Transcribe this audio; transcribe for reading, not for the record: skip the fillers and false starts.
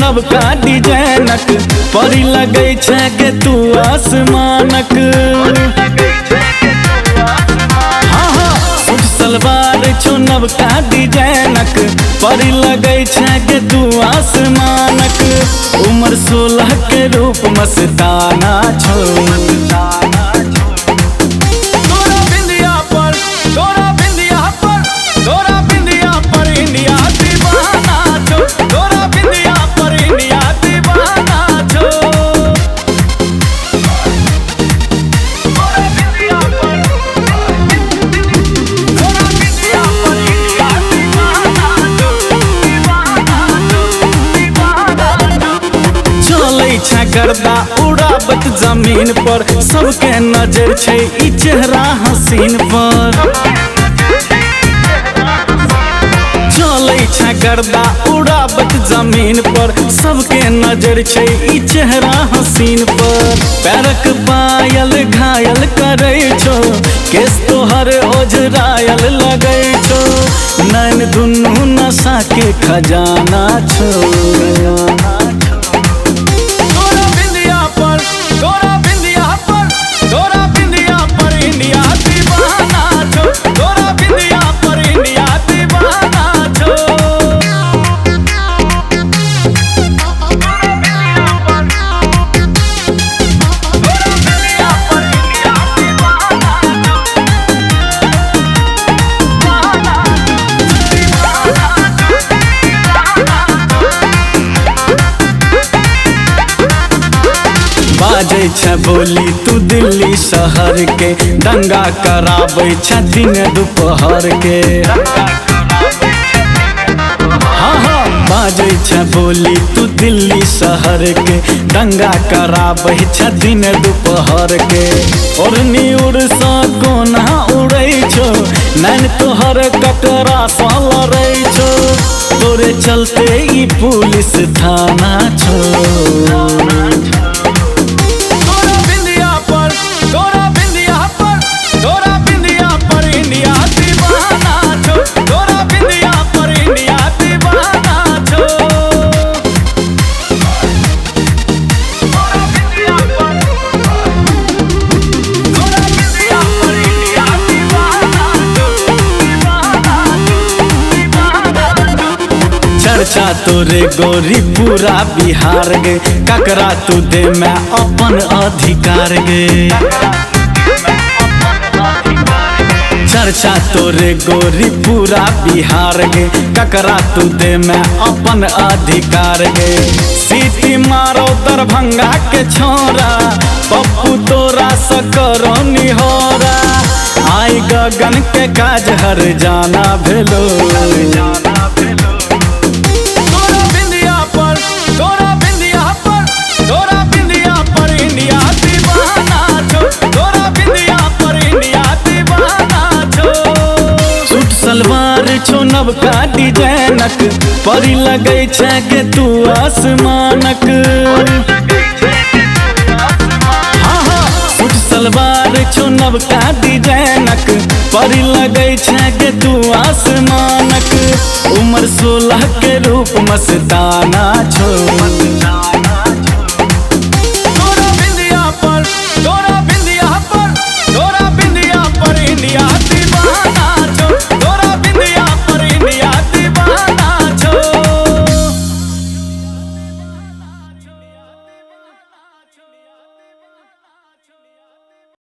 नव का डिजाइनक परी लगे छे के तू आसमानक। हाँ हाँ सूट सलवार छो नव का डिजाइनक परी लगे छे के तू आसमानक। उम्र 16 के रूप मस्ताना छो। गर्दा उड़ावत जमीन पर सबके नजर छे ई चेहरा हसीन पर। चले छे गर्दा उड़ावत जमीन पर सबके नजर छे ई चेहरा हसीन पर। पैरक पायल घायल करे छो केस तोहर ओझरायल लगे छो। नैन दुनू नशा के खजाना छो। बाजे छे बोली तू दिल्ली शहर के दंगा करावे छे दिन दोपहर के। हाँ हाँ बाजे छे बोली तू दिल्ली शहर के दंगा करावे छे दिन दोपहर के। और न्यूर सा कोना उड़े छो नैन तोहर कटरा सा लड़े छो। तोरे चलते ई पुलिस थाना छो। चर्चा तोरे गोरी पूरा बिहार गे ककरा तू दे मैं अपन अधिकार गे। चर्चा तोरे गोरी पूरा बिहार गे ककरा तू दे मैं अपन अधिकार गे। सीटी मारो दरभंगा के छोरा पप्पू तोरा सकरो निहोरा। आई गगन के काज हर जाना भेलो। सलवार छो नव का डिजाइनक परी लगे छे के तू आसमानक। हाँ हाँ सूट सलवार छो नव का डिजाइनक परी लगे छे के तू आसमानक। उम्र 16 के रूप मस्ताना छो।